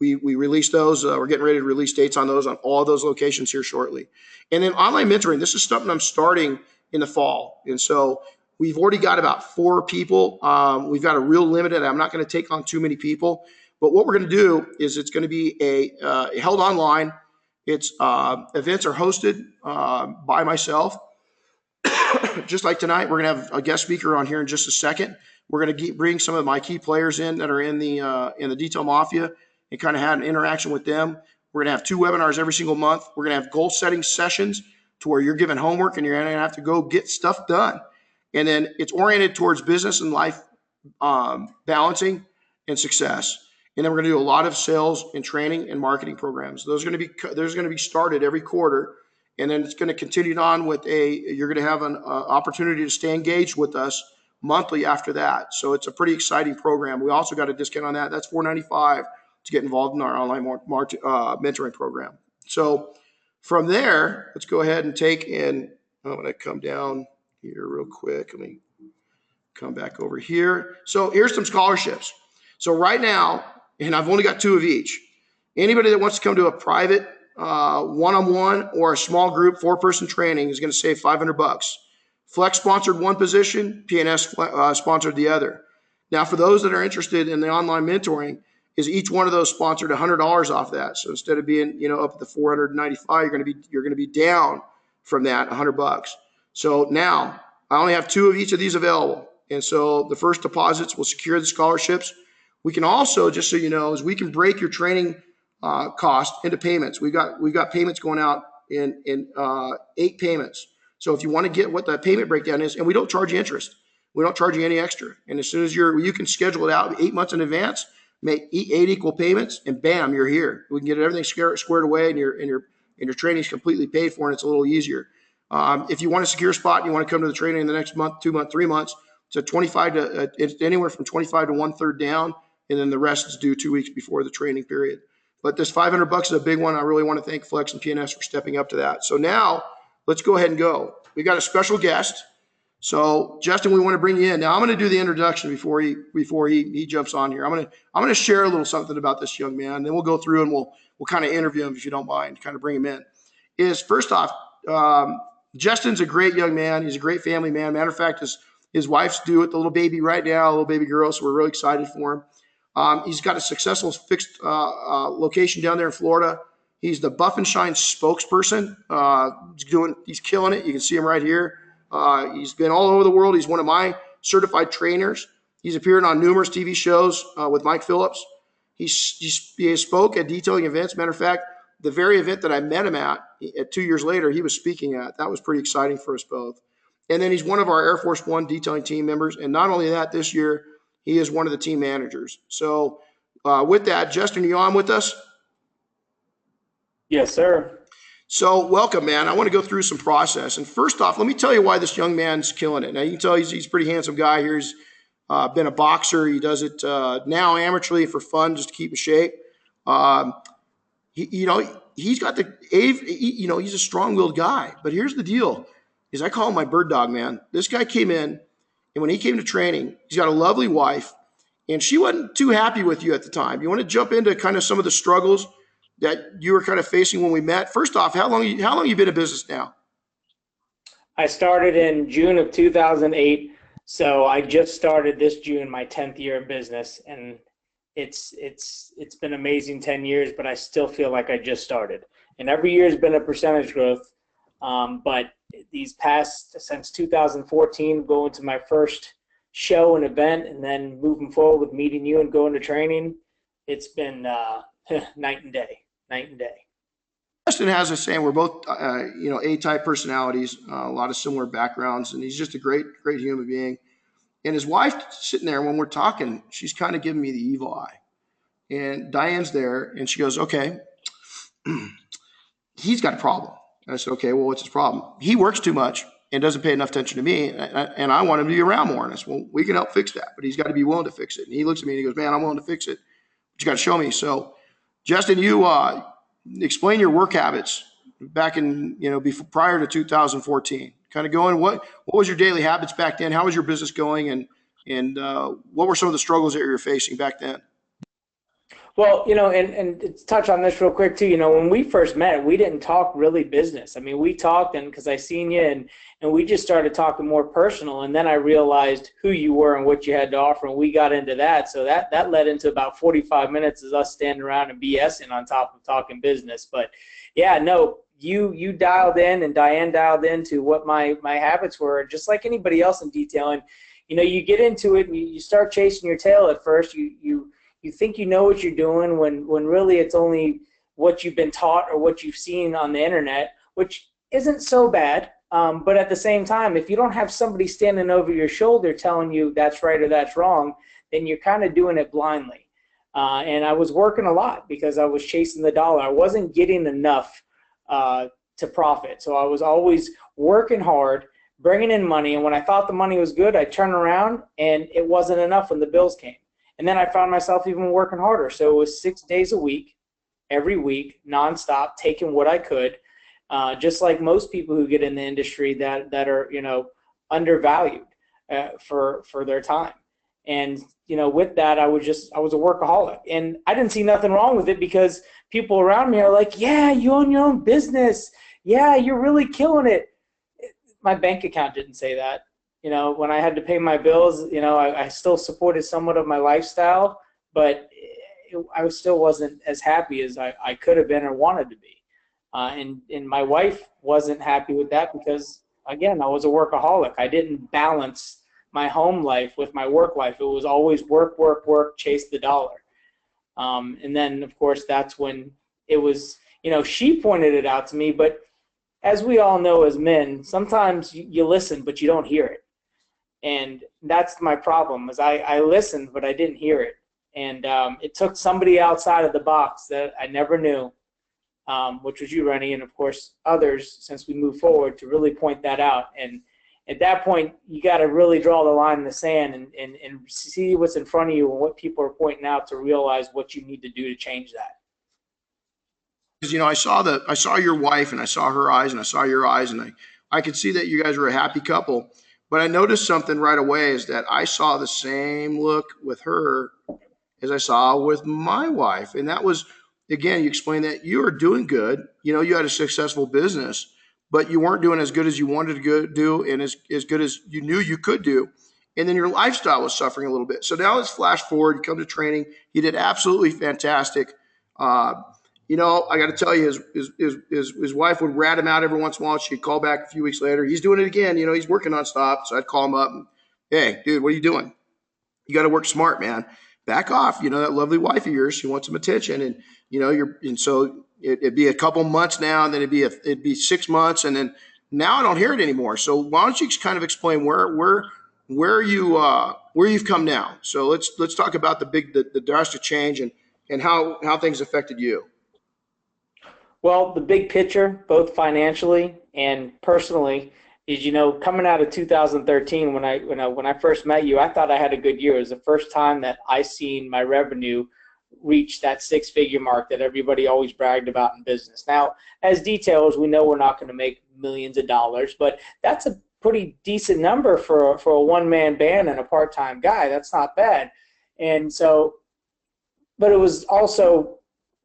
We release those. We're getting ready to release dates on those on all those locations here shortly. And then online mentoring. This is something I'm starting in the fall. And so we've already got about 4 people. We've got a real limited. I'm not going to take on too many people. But what we're going to do is it's going to be held online. It's events are hosted by myself. Just like tonight, we're going to have a guest speaker on here in just a second. We're going to bring some of my key players in that are in the Detail Mafia and kind of have an interaction with them. We're going to have 2 webinars every single month. We're going to have goal setting sessions to where you're given homework and you're going to have to go get stuff done. And then it's oriented towards business and life balancing and success. And then we're going to do a lot of sales and training and marketing programs. There's going to be started every quarter. And then it's going to continue on with you're going to have an opportunity to stay engaged with us monthly after that. So it's a pretty exciting program. We also got a discount on that. That's $495 to get involved in our online mentoring program. So from there, let's go ahead and I'm going to come down here real quick. Let me come back over here. So here's some scholarships. So right now, and I've only got 2 of each. Anybody that wants to come to a private one-on-one or a small group 4-person training is going to save $500. Flex sponsored 1 position, PNS sponsored the other. Now, for those that are interested in the online mentoring, is each one of those sponsored $100 off that. So instead of being up at the $495, you're going to be down from that $100. So now I only have 2 of each of these available, and so the first deposits will secure the scholarships. We can also, just so you know, is we can break your training cost into payments. We've got payments going out in 8 payments. So if you want to get what the payment breakdown is, and we don't charge you interest, we don't charge you any extra. And as soon as you can schedule it out 8 months in advance, make 8 equal payments, and bam, you're here. We can get everything squared away, and your training is completely paid for, and it's a little easier. If you want a secure spot and you want to come to the training in the next month, 2 months, 3 months, it's anywhere from 25 to 1/3 down, and then the rest is due 2 weeks before the training period. But this $500 is a big one. I really want to thank Flex and PNS for stepping up to that. So now let's go ahead and go. We got a special guest. So Justin, we want to bring you in. Now I'm going to do the introduction before he jumps on here. I'm going to share a little something about this young man. Then we'll go through and we'll kind of interview him, if you don't mind, kind of bring him in. First off, Justin's a great young man. He's a great family man. Matter of fact, his wife's due with the little baby right now, a little baby girl. So we're really excited for him. He's got a successful fixed location down there in Florida. He's the Buff and Shine spokesperson. He's killing it. You can see him right here. He's been all over the world. He's one of my certified trainers. He's appeared on numerous TV shows with Mike Phillips. He spoke at detailing events. Matter of fact, the very event that I met him at 2 years later, he was speaking at. That was pretty exciting for us both. And then he's one of our Air Force One detailing team members. And not only that, this year, he is one of the team managers. So with that, Justin, are you on with us? Yes, sir. So welcome, man. I want to go through some process. And first off, let me tell you why this young man's killing it. Now, you can tell he's a pretty handsome guy here. He's been a boxer. He does it now amateurly for fun, just to keep in shape. He's got he's a strong-willed guy. But here's the deal, is I call him my bird dog, man. This guy came in, and when he came to training, he's got a lovely wife, and she wasn't too happy with you at the time. You want to jump into kind of some of the struggles that you were kind of facing when we met? First off, how long you been in business now? I started in June of 2008, so I just started this June my 10th year in business, and it's been amazing 10 years, but I still feel like I just started. And every year has been a percentage growth, but these past, since 2014, going to my first show and event, and then moving forward with meeting you and going to training, it's been night and day. Night and day. Justin has a saying, we're both, A-type personalities, a lot of similar backgrounds, and he's just a great human being. And his wife sitting there when we're talking, she's kind of giving me the evil eye. And Diane's there, and she goes, okay, he's got a problem. And I said, okay, well, what's his problem? He works too much and doesn't pay enough attention to me, and I want him to be around more. And I said, well, we can help fix that, but he's got to be willing to fix it. And he looks at me and he goes, man, I'm willing to fix it, but you got to show me. So Justin, you explain your work habits back in, prior to 2014. Kind of going, what was your daily habits back then? How was your business going? And what were some of the struggles that you were facing back then? Well, and to touch on this real quick too, when we first met, we didn't talk really business. I mean, we talked, and because I seen you, and we just started talking more personal, and then I realized who you were and what you had to offer, and we got into that. So that led into about 45 minutes of us standing around and BSing on top of talking business. But yeah, no, you dialed in, and Diane dialed into what my habits were, just like anybody else in detailing. You get into it and you start chasing your tail at first. You think you know what you're doing when really it's only what you've been taught or what you've seen on the internet, which isn't so bad. But at the same time, if you don't have somebody standing over your shoulder telling you that's right or that's wrong, then you're kind of doing it blindly. And I was working a lot because I was chasing the dollar. I wasn't getting enough to profit. So I was always working hard, bringing in money. And when I thought the money was good, I'd turn around and it wasn't enough when the bills came. And then I found myself even working harder. So it was 6 days a week, every week, nonstop, taking what I could, just like most people who get in the industry that are, undervalued for their time. And, with that, I was a workaholic. And I didn't see nothing wrong with it because people around me are like, yeah, you own your own business. Yeah, you're really killing it. My bank account didn't say that. When I had to pay my bills, I still supported somewhat of my lifestyle, but I still wasn't as happy as I could have been or wanted to be. And my wife wasn't happy with that because, again, I was a workaholic. I didn't balance my home life with my work life. It was always work, work, work, chase the dollar. And then, of course, that's when it was, she pointed it out to me, but as we all know as men, sometimes you listen, but you don't hear it. And that's my problem, is I listened, but I didn't hear it. And it took somebody outside of the box that I never knew, which was you, Renny, and of course others since we moved forward, to really point that out. And at that point, you got to really draw the line in the sand and see what's in front of you and what people are pointing out to realize what you need to do to change that. Because I saw your wife, and I saw her eyes, and I saw your eyes, and I could see that you guys were a happy couple. But I noticed something right away, is that I saw the same look with her as I saw with my wife. And that was, again, you explained that you were doing good. You had a successful business, but you weren't doing as good as you wanted to do and as good as you knew you could do. And then your lifestyle was suffering a little bit. So now let's flash forward. You come to training. You did absolutely fantastic. I got to tell you, his wife would rat him out every once in a while. She'd call back a few weeks later. He's doing it again. He's working nonstop. So I'd call him up and, hey, dude, what are you doing? You got to work smart, man. Back off. That lovely wife of yours, she wants some attention. And, and so it'd be a couple months now, and then it'd be 6 months. And then now I don't hear it anymore. So why don't you kind of explain where you've come now? So let's talk about the drastic change and how things affected you. Well, the big picture, both financially and personally, is coming out of 2013 when I first met you, I thought I had a good year. It was the first time that I seen my revenue reach that six-figure mark that everybody always bragged about in business. Now, as detailers, we know we're not going to make millions of dollars, but that's a pretty decent number for a one-man band and a part-time guy. That's not bad. And so, but it was also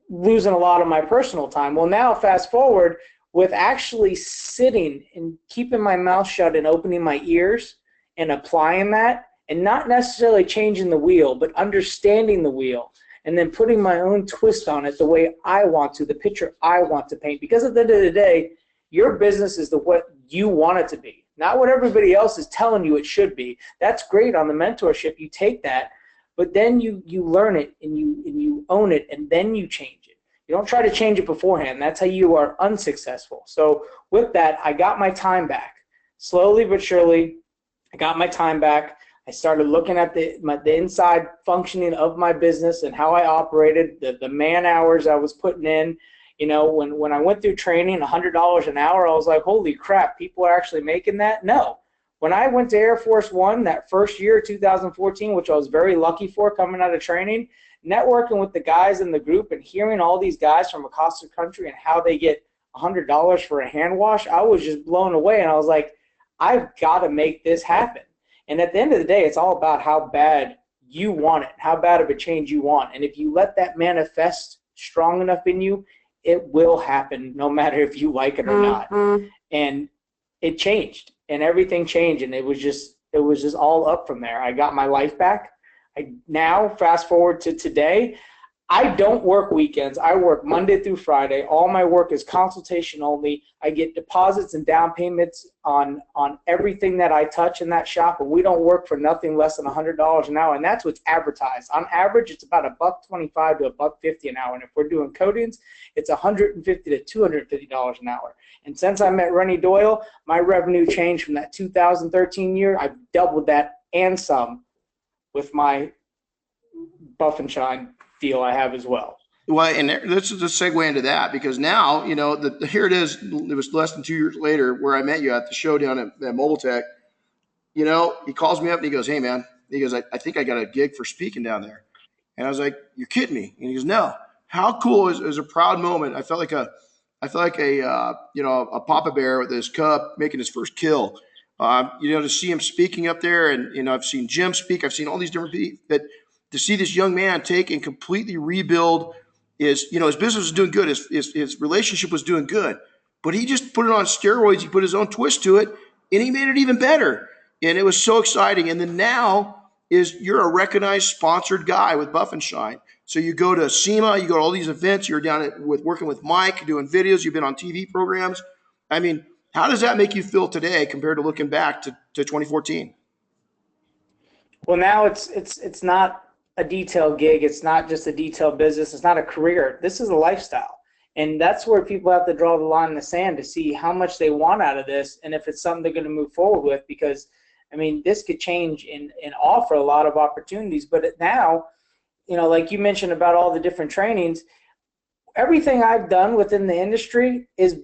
losing a lot of my personal time. Well, now fast forward, with actually sitting and keeping my mouth shut and opening my ears and applying that, and not necessarily changing the wheel, but understanding the wheel and then putting my own twist on it the way I want to, the picture I want to paint. Because at the end of the day, your business is what you want it to be, not what everybody else is telling you it should be. That's great on the mentorship. You take that, but then you learn it and you own it, and then you change it. You don't try to change it beforehand. That's how you are unsuccessful. So with that, I got my time back. Slowly but surely, I got my time back. I started looking at the inside functioning of my business and how I operated, the man hours I was putting in. When I went through training, $100 an hour, I was like, holy crap, people are actually making that? No. When I went to Air Force One that first year, 2014, which I was very lucky for coming out of training, networking with the guys in the group and hearing all these guys from across the country and how they get $100 for a hand wash, I was just blown away. And I was like, I've got to make this happen. And at the end of the day, it's all about how bad you want it, how bad of a change you want. And if you let that manifest strong enough in you, it will happen no matter if you like it or not. And it changed, and everything changed, and it was just all up from there. I got my life back. Now, fast forward to today, I don't work weekends. I work Monday through Friday. All my work is consultation only. I get deposits and down payments on everything that I touch in that shop, and we don't work for nothing less than $100 an hour, and that's what's advertised. On average, it's about $125 to $150 an hour, and if we're doing coatings, it's $150 to $250 an hour. And since I met Renny Doyle, my revenue changed from that 2013 year. I've doubled that and some with my Buff and Shine deal I have as well. Well, and let's just segue into that, because now, here it is. It was less than 2 years later where I met you at the show down at Mobile Tech. He calls me up and he goes, hey, man, he goes, I think I got a gig for speaking down there. And I was like, you're kidding me. And he goes, no. How cool is it? Was a proud moment. I felt like a Papa Bear with his cub making his first kill. To see him speaking up there, and I've seen Jim speak. I've seen all these different people. But to see this young man take and completely rebuild his business was doing good. His relationship was doing good, but he just put it on steroids. He put his own twist to it, and he made it even better. And it was so exciting. And then now you're a recognized sponsored guy with Buff and Shine. So you go to SEMA, you go to all these events. You're down working with Mike, doing videos. You've been on TV programs. I mean, how does that make you feel today compared to looking back to 2014? Well, now it's not a detail gig. It's not just a detail business. It's not a career. This is a lifestyle. And that's where people have to draw the line in the sand to see how much they want out of this and if it's something they're going to move forward with, because, this could change and offer a lot of opportunities. But now, like you mentioned about all the different trainings, everything I've done within the industry is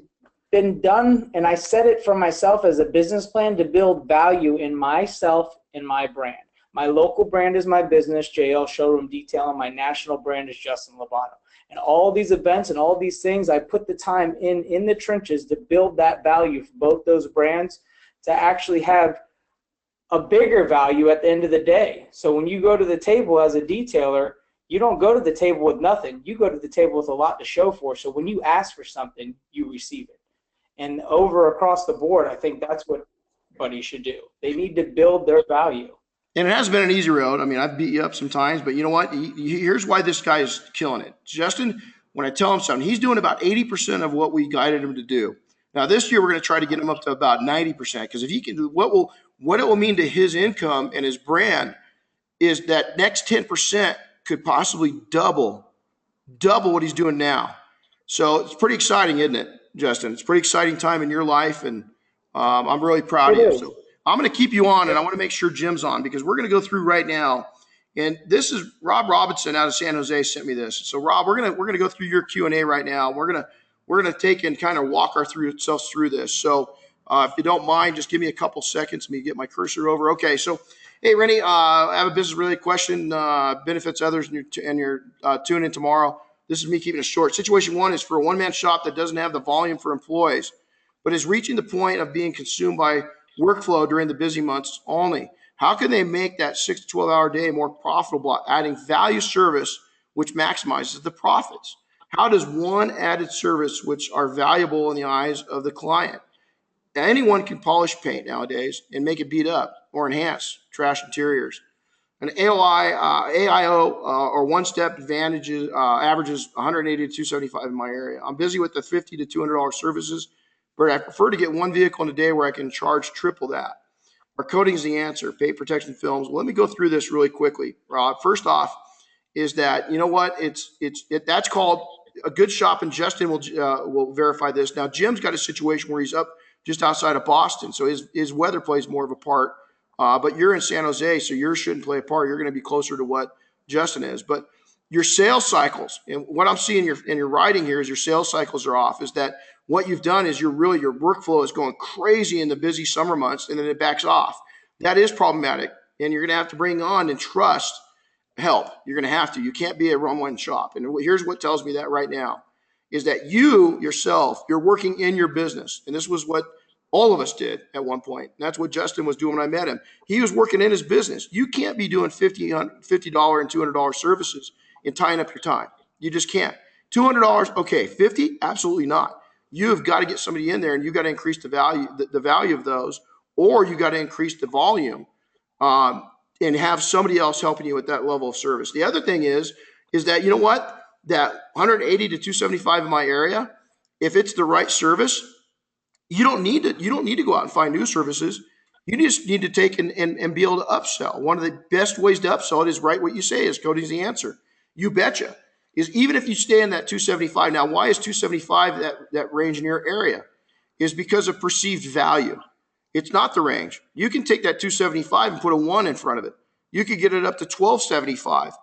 been done, and I set it for myself as a business plan to build value in myself and my brand. My local brand is my business, JL Showroom Detail, and my national brand is Justin Lovato. And all these events and all these things, I put the time in the trenches to build that value for both those brands to actually have a bigger value at the end of the day. So when you go to the table as a detailer, you don't go to the table with nothing. You go to the table with a lot to show for. So when you ask for something, you receive it. And across the board, I think that's what buddies should do. They need to build their value. And it hasn't been an easy road. I've beat you up sometimes, but you know what? Here's why this guy is killing it. Justin, when I tell him something. He's doing about 80% of what we guided him to do. Now this year we're going to try to get him up to about 90% because if he can do what it will mean to his income and his brand is that next 10% could possibly double what he's doing now. So it's pretty exciting, isn't it, Justin? It's a pretty exciting time in your life, and I'm really proud It of you. is. So I'm going to keep you on, and I want to make sure Jim's on because we're going to go through right now. And this is Rob Robinson out of San Jose sent me this. So Rob, we're gonna go through your Q&A right now. We're gonna take and kind of walk ourselves through this. So if you don't mind, just give me a couple seconds. Let me get my cursor over. Okay, so hey, Renny, I have a business related question. Benefits others, and you're tune in tomorrow. This is me keeping it short. Situation one is for a one-man shop that doesn't have the volume for employees, but is reaching the point of being consumed by workflow during the busy months only. How can they make that 6 to 12 hour day more profitable, adding value service, which maximizes the profits? How does one added service, which are valuable in the eyes of the client? Anyone can polish paint nowadays and make it beat up or enhance trash interiors. An AIO or one-step advantages averages 180 to 275 in my area. I'm busy with the $50 to $200 services, but I prefer to get one vehicle in a day where I can charge triple that. Our coating is the answer. Paint protection films. Well, let me go through this really quickly, Rob. First off, is that you know what? That's called a good shop, and Justin will verify this. Now, Jim's got a situation where he's up just outside of Boston, so his weather plays more of a part. But you're in San Jose, so yours shouldn't play a part. You're going to be closer to what Justin is. But your sales cycles, and what I'm seeing in your writing here is your sales cycles are off. Is that what you've done is your workflow is going crazy in the busy summer months, and then it backs off. That is problematic, and you're going to have to bring on and trust help. You're going to have to. You can't be a one-man shop. And here's what tells me that right now is that you yourself, you're working in your business, and this was what all of us did at one point. And that's what Justin was doing when I met him. He was working in his business. You can't be doing $50 and $200 services and tying up your time. You just can't. $200, okay. 50, absolutely not. You have got to get somebody in there, and you got to increase the value of those, or you got to increase the volume and have somebody else helping you with that level of service. The other thing is that you know what, that 180 to 275 in my area, if it's the right service, you don't need to go out and find new services. You just need to take and be able to upsell. One of the best ways to upsell it is right what you say is coating's the answer. You betcha. Is even if you stay in that 275. Now, why is 275 that range in your area? Is because of perceived value. It's not the range. You can take that 275 and put a 1 in front of it. You could get it up to 1275.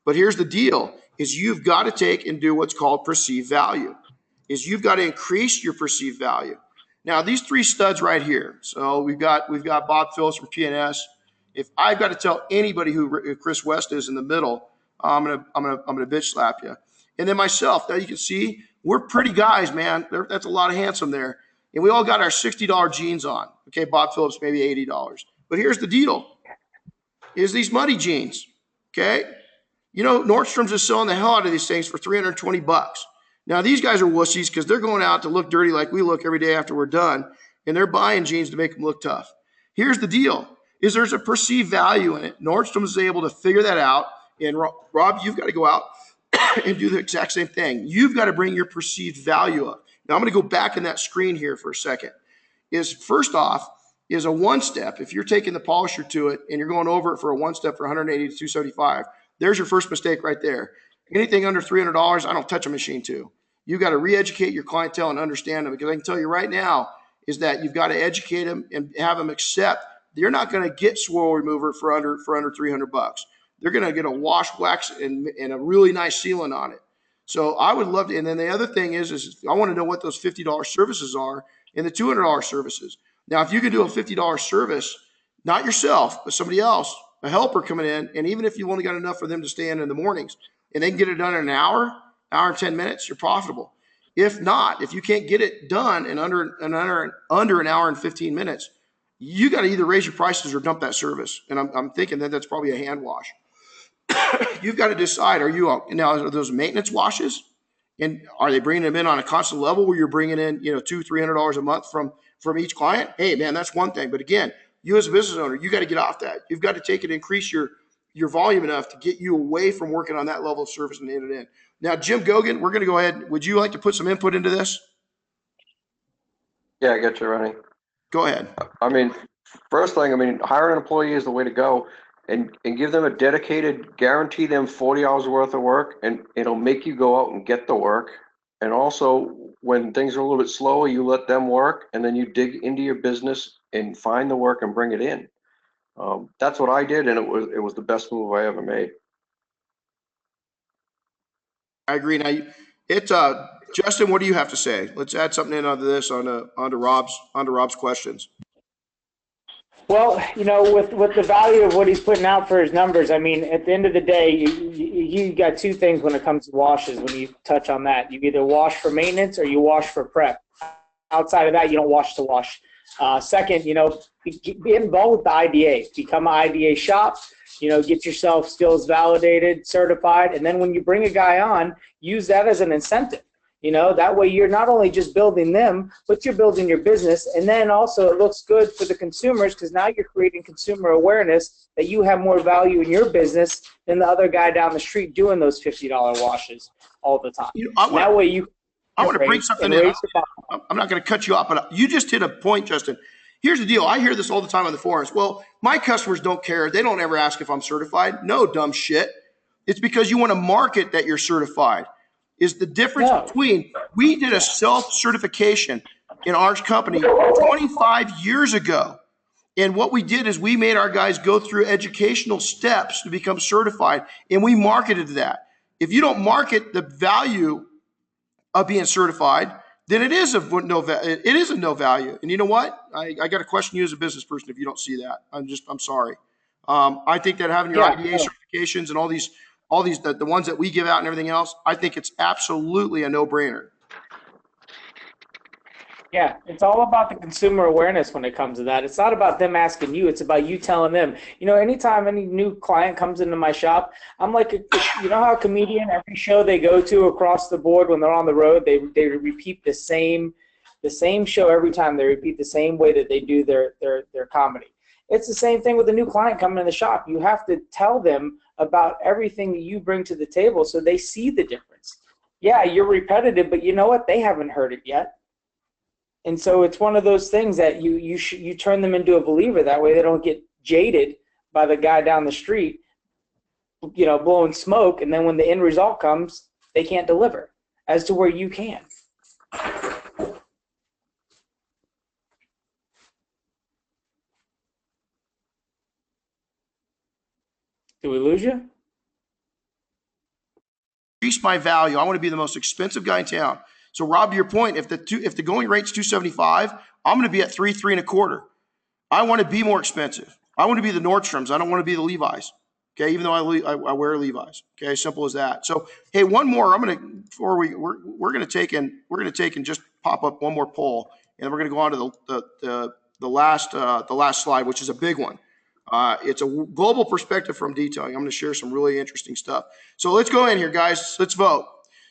But here's the deal, is you've got to take and do what's called perceived value. Is you've got to increase your perceived value. Now, these three studs right here. So we've got Bob Phillips from PNS. If I've got to tell anybody who Chris West is in the middle, I'm gonna bitch slap you. And then myself. Now you can see we're pretty guys, man. That's a lot of handsome there. And we all got our $60 jeans on. Okay, Bob Phillips maybe $80. But here's the deal: is these muddy jeans. Okay, you know Nordstrom's is selling the hell out of these things for $320. Now, these guys are wussies because they're going out to look dirty like we look every day after we're done, and they're buying jeans to make them look tough. Here's the deal, is there's a perceived value in it. Nordstrom is able to figure that out, and Rob, you've got to go out and do the exact same thing. You've got to bring your perceived value up. Now, I'm going to go back in that screen here for a second. Is first off, is a one-step. If you're taking the polisher to it and you're going over it for a one-step for 180 to 275, there's your first mistake right there. Anything under $300, I don't touch a machine to. You've got to re-educate your clientele and understand them, because I can tell you right now is that you've got to educate them and have them accept you're not going to get swirl remover for under $300. They're going to get a wash, wax, and a really nice sealant on it. So I would love to. And then the other thing is I want to know what those $50 services are and the $200 services. Now, if you can do a $50 service, not yourself, but somebody else, a helper coming in, and even if you've only got enough for them to stay in the mornings, and they can get it done in an hour and 10 minutes, you're profitable. If not, if you can't get it done in under an hour and 15 minutes, you got to either raise your prices or dump that service. And I'm thinking that that's probably a hand wash. You've got to decide, are those maintenance washes? And are they bringing them in on a constant level where you're bringing in, $200-$300 a month from each client? Hey, man, that's one thing. But again, you as a business owner, you got to get off that. You've got to take and increase your your volume enough to get you away from working on that level of service and end it in. Now, Jim Gogan, we're going to go ahead. Would you like to put some input into this? Yeah, I get you, Renny. Go ahead. I mean, first thing, I mean, hire an employee is the way to go, and give them a dedicated, guarantee them 40 hours worth of work, and it'll make you go out and get the work. And also, when things are a little bit slower, you let them work, and then you dig into your business and find the work and bring it in. That's what I did, and it was the best move I ever made. I agree. Now, it's Justin. What do you have to say? Let's add something in onto this, onto Rob's questions. Well, with the value of what he's putting out for his numbers, I mean, at the end of the day, you got two things when it comes to washes. When you touch on that, you either wash for maintenance or you wash for prep. Outside of that, you don't wash to wash. Second, be involved with the IDA. Become an IDA shop. Get yourself skills validated, certified, and then when you bring a guy on, use that as an incentive. That way you're not only just building them, but you're building your business. And then also it looks good for the consumers because now you're creating consumer awareness that you have more value in your business than the other guy down the street doing those $50 washes all the time. That way you. I want to bring something in. I'm not going to cut you off, but you just hit a point, Justin. Here's the deal. I hear this all the time on the forums. Well, my customers don't care. They don't ever ask if I'm certified. No, dumb shit. It's because you want to market that you're certified. Is the difference between, we did a self-certification in our company 25 years ago. And what we did is we made our guys go through educational steps to become certified, and we marketed that. If you don't market the value of being certified, then it is of no value. And you know what? I got to question you as a business person if you don't see that. I'm sorry. I think that having your IDA certifications and all these the ones that we give out and everything else, I think it's absolutely a no-brainer. Yeah, it's all about the consumer awareness when it comes to that. It's not about them asking you. It's about you telling them. Anytime any new client comes into my shop, I'm like, how a comedian, every show they go to across the board when they're on the road, they repeat the same show every time. They repeat the same way that they do their comedy. It's the same thing with a new client coming in the shop. You have to tell them about everything that you bring to the table so they see the difference. Yeah, you're repetitive, but you know what? They haven't heard it yet. And so it's one of those things that you turn them into a believer. That way they don't get jaded by the guy down the street, blowing smoke. And then when the end result comes, they can't deliver as to where you can. Did we lose you? Increase my value. I want to be the most expensive guy in town. So, Rob, to your point, if the going rate's $275, I'm going to be at $3.25. I want to be more expensive. I want to be the Nordstroms. I don't want to be the Levi's. Okay, even though I wear Levi's. Okay, simple as that. So, hey, one more. We're going to take and just pop up one more poll, and then we're going to go on to the last slide, which is a big one. It's a global perspective from detailing. I'm going to share some really interesting stuff. So let's go in here, guys. Let's vote.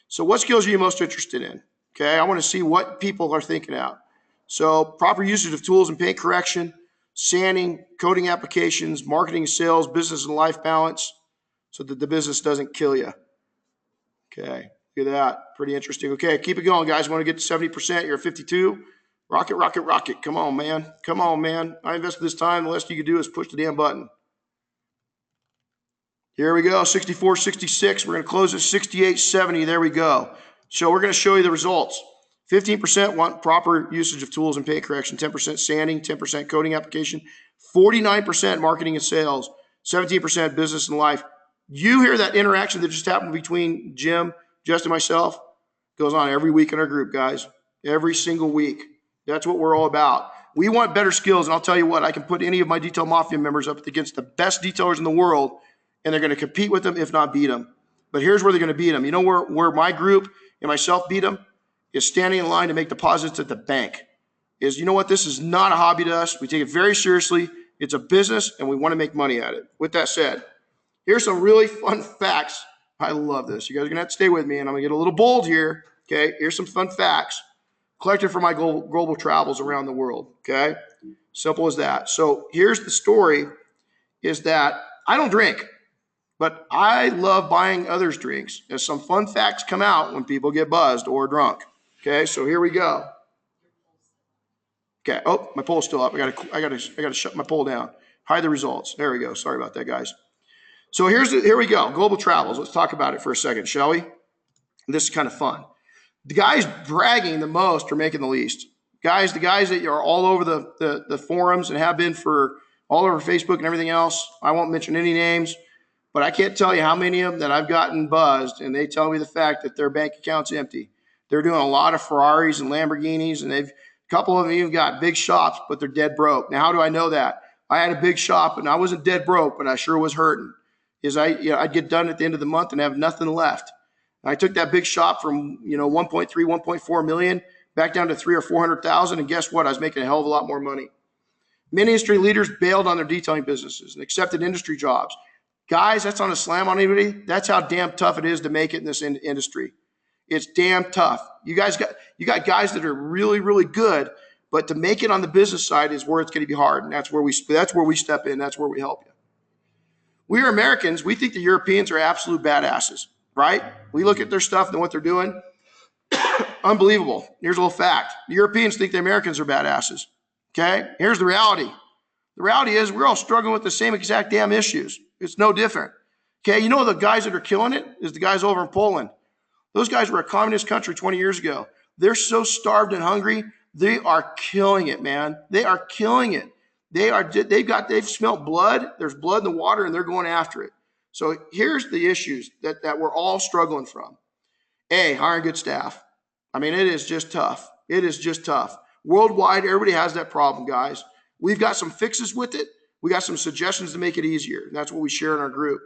So what skills are you most interested in? Okay, I want to see what people are thinking out. So proper usage of tools and paint correction, sanding, coating applications, marketing and sales, business and life balance, so that the business doesn't kill you. Okay, look at that. Pretty interesting. Okay, keep it going, guys. Want to get to 70%? You're at 52. Rocket, rocket, rocket. Come on, man. Come on, man. I invested this time. The least you can do is push the damn button. Here we go. 64, 66. We're going to close at 68, 70. There we go. So we're going to show you the results. 15% want proper usage of tools and paint correction. 10% sanding. 10% coating application. 49% marketing and sales. 17% business and life. You hear that interaction that just happened between Jim, Justin, and myself? Goes on every week in our group, guys. Every single week. That's what we're all about. We want better skills, and I'll tell you what, I can put any of my Detail Mafia members up against the best detailers in the world, and they're going to compete with them, if not beat them. But here's where they're going to beat them. You know where my group and myself beat them? Is standing in line to make deposits at the bank. You know what? This is not a hobby to us. We take it very seriously. It's a business, and we want to make money at it. With that said, here's some really fun facts. I love this. You guys are going to have to stay with me, and I'm going to get a little bold here. Okay, here's some fun facts collected from my global travels around the world, okay? Simple as that. So here's the story, is that I don't drink. but I love buying others drinks as some fun facts come out when people get buzzed or drunk. Okay, so here we go. Okay. Oh, my poll's still up. I gotta shut my poll down. Hide the results. There we go. Sorry about that, guys. So here we go. Global travels. Let's talk about it for a second, shall we? This is kind of fun. The guys bragging the most are making the least. Guys, the guys that are all over the forums and have been for all over Facebook and everything else. I won't mention any names, but I can't tell you how many of them that I've gotten buzzed and they tell me the fact that their bank account's empty. They're doing a lot of Ferraris and Lamborghinis, and a couple of them even got big shops, but they're dead broke. Now, how do I know that? I had a big shop and I wasn't dead broke, but I sure was hurting. I'd get done at the end of the month and have nothing left. I took that big shop from 1.3, 1.4 million back down to 300,000 or 400,000, and guess what? I was making a hell of a lot more money. Many industry leaders bailed on their detailing businesses and accepted industry jobs. Guys, that's not a slam on anybody. That's how damn tough it is to make it in this industry. It's damn tough. You got guys that are really, really good, but to make it on the business side is where it's going to be hard, and that's where we step in. That's where we help you. We are Americans. We think the Europeans are absolute badasses, right? We look at their stuff and what they're doing. Unbelievable. Here's a little fact. The Europeans think the Americans are badasses. Okay? Here's the reality. The reality is we're all struggling with the same exact damn issues. It's no different. Okay? You know the guys that are killing it is the guys over in Poland. Those guys were a communist country 20 years ago. They're so starved and hungry. They are killing it, man. They are killing it. They've smelt blood. There's blood in the water, and they're going after it. So here's the issues that we're all struggling from. A, hiring good staff. I mean, it is just tough. It is just tough. Worldwide, everybody has that problem, guys. We've got some fixes with it. We got some suggestions to make it easier. And that's what we share in our group.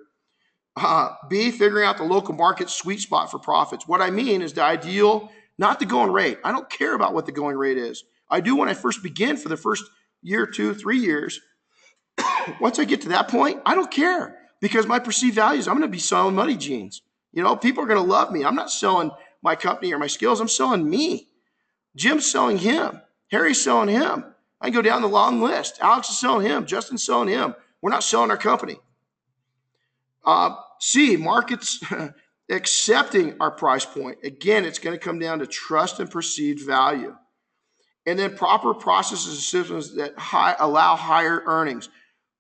B, figuring out the local market sweet spot for profits. What I mean is the ideal, not the going rate. I don't care about what the going rate is. I do when I first begin for the first year, 2, 3 years. Once I get to that point, I don't care because my perceived value is I'm going to be selling money jeans. People are going to love me. I'm not selling my company or my skills. I'm selling me. Jim's selling him. Harry's selling him. I can go down the long list. Alex is selling him. Justin's selling him. We're not selling our company. C, markets accepting our price point. Again, it's going to come down to trust and perceived value. And then proper processes and systems that allow higher earnings.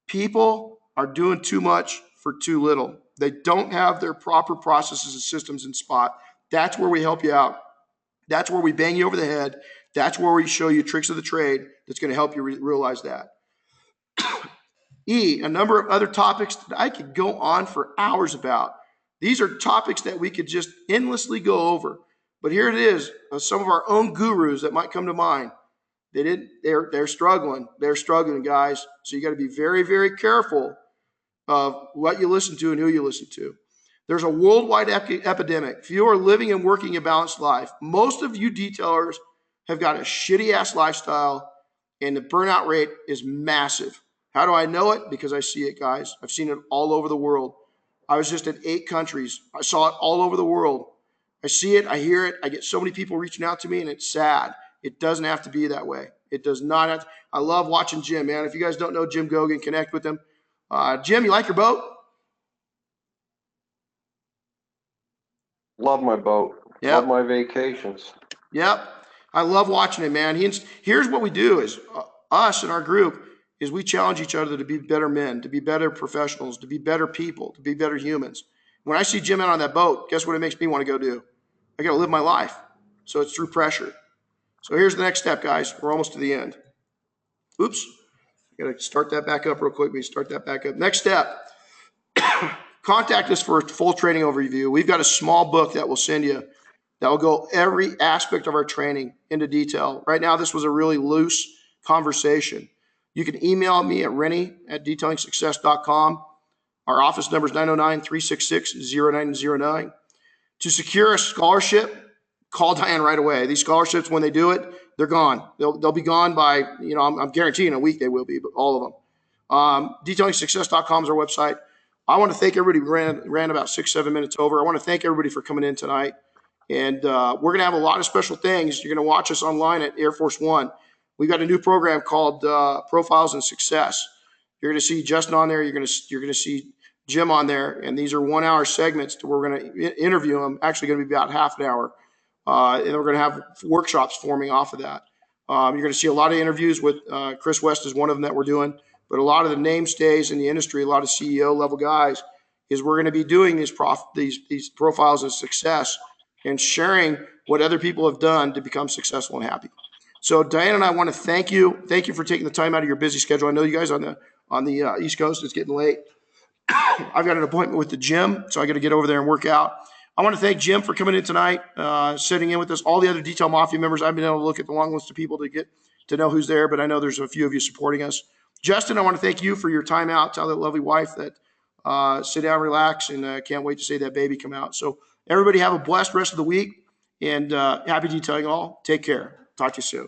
People are doing too much for too little. They don't have their proper processes and systems in spot. That's where we help you out. That's where we bang you over the head. That's where we show you tricks of the trade that's going to help you realize that. E, a number of other topics that I could go on for hours about. These are topics that we could just endlessly go over. But here it is, some of our own gurus that might come to mind. They're struggling. They're struggling, guys. So you got to be very, very careful of what you listen to and who you listen to. There's a worldwide epidemic. If you are living and working a balanced life, most of you detailers have got a shitty ass lifestyle and the burnout rate is massive. How do I know it? Because I see it, guys. I've seen it all over the world. I was just in 8 countries. I saw it all over the world. I see it. I hear it. I get so many people reaching out to me and it's sad. It doesn't have to be that way. It does not have to. I love watching Jim, man. If you guys don't know Jim Gogan, connect with him. Jim, you like your boat? Love my boat. Yep. Love my vacations. Yep. I love watching it, man. Here's what we do is us and our group is we challenge each other to be better men, to be better professionals, to be better people, to be better humans. When I see Jim out on that boat, guess what it makes me want to go do? I got to live my life. So it's through pressure. So here's the next step, guys. We're almost to the end. Oops. I got to start that back up real quick. We start that back up. Next step. Contact us for a full training overview. We've got a small book that we'll send you that will go every aspect of our training into detail. Right now, this was a really loose conversation. You can email me at renny@detailingsuccess.com. Our office number is 909-366-0909. To secure a scholarship, call Diane right away. These scholarships, when they do it, they're gone. They'll be gone by, I'm guaranteeing a week they will be, but all of them. Detailingsuccess.com is our website. I want to thank everybody. We ran about 6-7 minutes over. I want to thank everybody for coming in tonight. And we're going to have a lot of special things. You're going to watch us online at Air Force One. We've got a new program called Profiles in Success. You're going to see Justin on there. You're going to see Jim on there, and these are 1 hour segments. We're going to interview them. Actually, going to be about half an hour, and we're going to have workshops forming off of that. You're going to see a lot of interviews with Chris West is one of them that we're doing, but a lot of the mainstays in the industry, a lot of CEO level guys, is we're going to be doing these profiles of success and sharing what other people have done to become successful and happy. So Diane and I want to thank you. Thank you for taking the time out of your busy schedule. I know you guys on the East Coast, it's getting late. I've got an appointment with the gym, so I got to get over there and work out. I want to thank Jim for coming in tonight, sitting in with us. All the other Detail Mafia members, I've been able to look at the long list of people to get to know who's there, but I know there's a few of you supporting us. Justin, I want to thank you for your time out. Tell that lovely wife that sit down, relax, and can't wait to see that baby come out. So everybody have a blessed rest of the week, and happy detailing all. Take care. Talk to you soon.